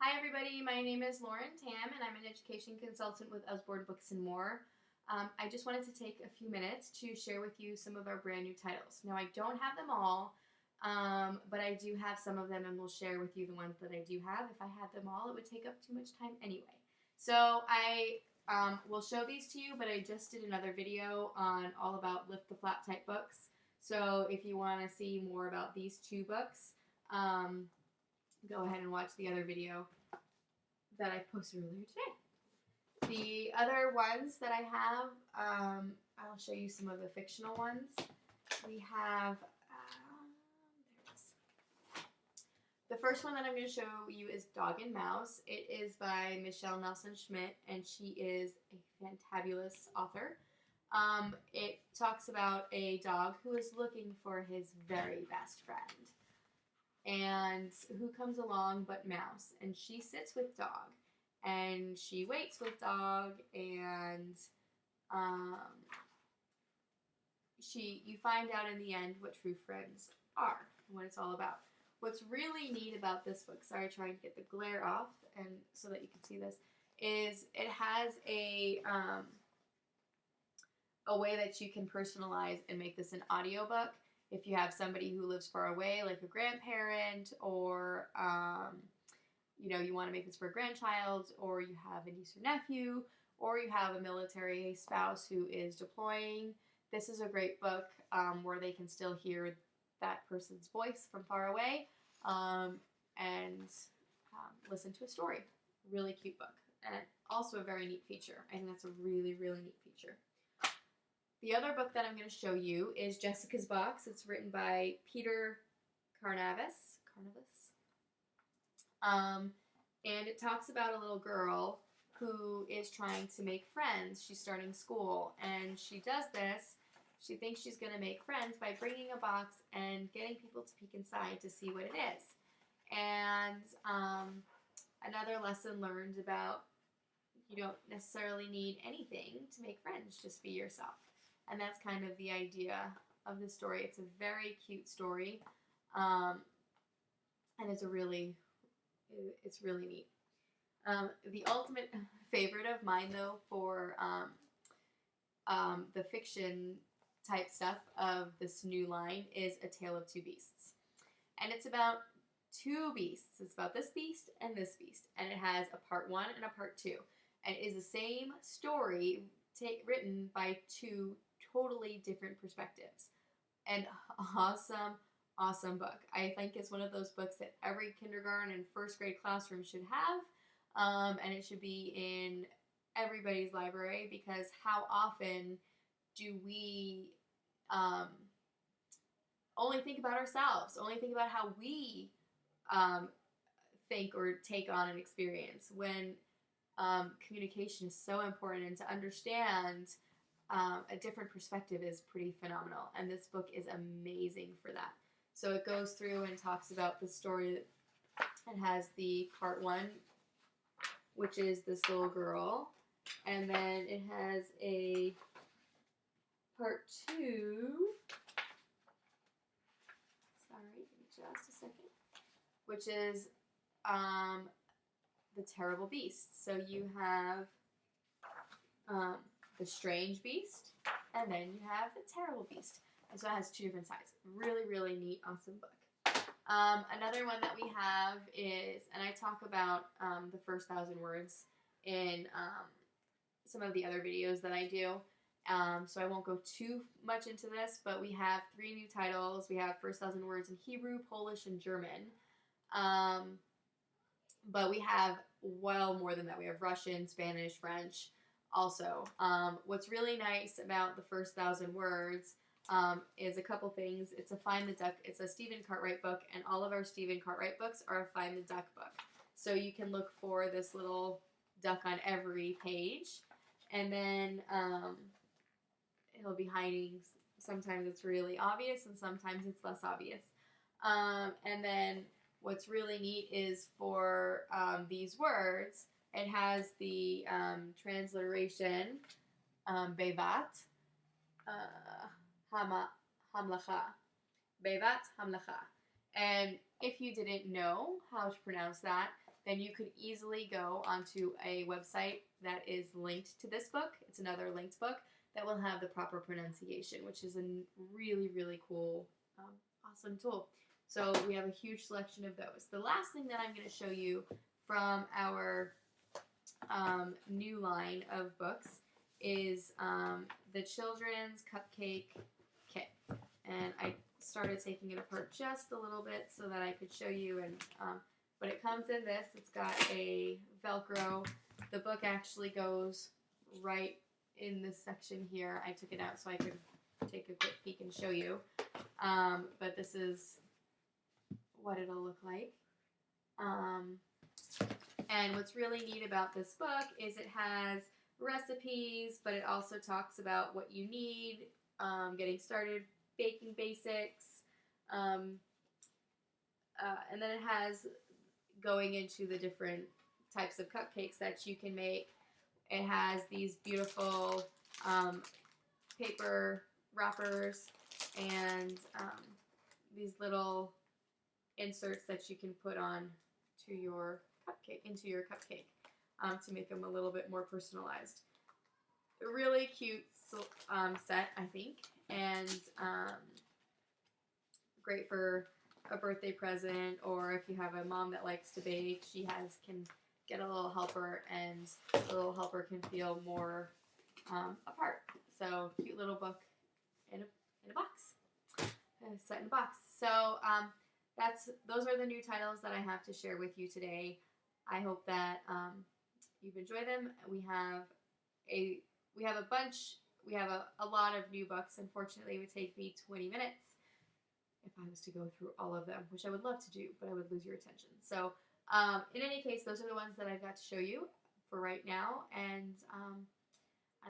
Hi everybody, my name is Lauren Tam and I'm an education consultant with Usborne Books and More. I just wanted to take a few minutes to share with you some of our brand new titles. Now I don't have them all, but I do have some of them and we'll share with you the ones that I do have. If I had them all, it would take up too much time anyway. So I will show these to you, but I just did another video on all about Lift the Flap type books. So if you want to see more about these two books, go ahead and watch the other video that I posted earlier today. The other ones that I have, I'll show you some of the fictional ones. We have, there it is. The first one that I'm going to show you is Dog and Mouse. It is by Michelle Nelson Schmidt, and she is a fantabulous author. It talks about a dog who is looking for his very best friend. And who comes along but Mouse, and she sits with Dog, and she waits with Dog, and you find out in the end what true friends are and what it's all about. What's really neat about this book, sorry, trying to get the glare off and so that you can see this, is it has a way that you can personalize and make this an audiobook. If you have somebody who lives far away, like a grandparent, or you want to make this for a grandchild, or you have a niece or nephew, or you have a military spouse who is deploying, this is a great book where they can still hear that person's voice from far away and listen to a story. Really cute book, and also a very neat feature. I think that's a really, really neat feature. The other book that I'm going to show you is Jessica's Box. It's written by Peter Carnavas. And it talks about a little girl who is trying to make friends. She's starting school, and she does this. She thinks she's going to make friends by bringing a box and getting people to peek inside to see what it is. And another lesson learned about you don't necessarily need anything to make friends. Just be yourself. And that's kind of the idea of the story. It's a very cute story, and it's really neat. The ultimate favorite of mine, though, for the fiction type stuff of this new line is A Tale of Two Beasts. And it's about two beasts. It's about this beast and this beast. And it has a part 1 and a part 2. And it is the same story written by two totally different perspectives. And awesome book. I think it's one of those books that every kindergarten and first grade classroom should have, and it should be in everybody's library, because how often do we only think about ourselves, only think about how we think or take on an experience, when communication is so important, and to understand a different perspective is pretty phenomenal, and this book is amazing for that. So it goes through and talks about the story. It has the part 1, which is this little girl, and then it has a part 2. Sorry, give me just a second. Which is the Terrible Beast. So you have the Strange Beast, and then you have the Terrible Beast. And so it has 2 different sides. Really, really neat, awesome book. Another one that we have is, and I talk about the first 1,000 words in some of the other videos that I do, so I won't go too much into this, but we have 3 new titles. We have first 1,000 words in Hebrew, Polish, and German. But we have well more than that. We have Russian, Spanish, French also. What's really nice about the first 1,000 words is a couple things. It's a Find the Duck. It's a Stephen Cartwright book, and all of our Stephen Cartwright books are a Find the Duck book. So you can look for this little duck on every page, and then he'll be hiding. Sometimes it's really obvious, and sometimes it's less obvious. And then what's really neat is for these words, it has the transliteration, Bevat, Hamlacha. Bevat Hamlacha. And if you didn't know how to pronounce that, then you could easily go onto a website that is linked to this book. It's another linked book that will have the proper pronunciation, which is a really, really cool, awesome tool. So we have a huge selection of those. The last thing that I'm going to show you from our new line of books is the Children's Cupcake Kit. And I started taking it apart just a little bit so that I could show you. And but it comes in this. It's got a Velcro. The book actually goes right in this section here. I took it out so I could take a quick peek and show you. But this is what it'll look like. And what's really neat about this book is it has recipes, but it also talks about what you need, getting started, baking basics, and then it has going into the different types of cupcakes that you can make. It has these beautiful paper wrappers and these little inserts that you can put on to your cupcake, into your cupcake, to make them a little bit more personalized. A really cute set, I think, and great for a birthday present, or if you have a mom that likes to bake, can get a little helper, and the little helper can feel more a part. So cute little book in a box, set in a box. So those are the new titles that I have to share with you today. I hope that you've enjoyed them. We have a bunch. We have a lot of new books. Unfortunately, it would take me 20 minutes if I was to go through all of them, which I would love to do, but I would lose your attention. So in any case, those are the ones that I've got to show you for right now. And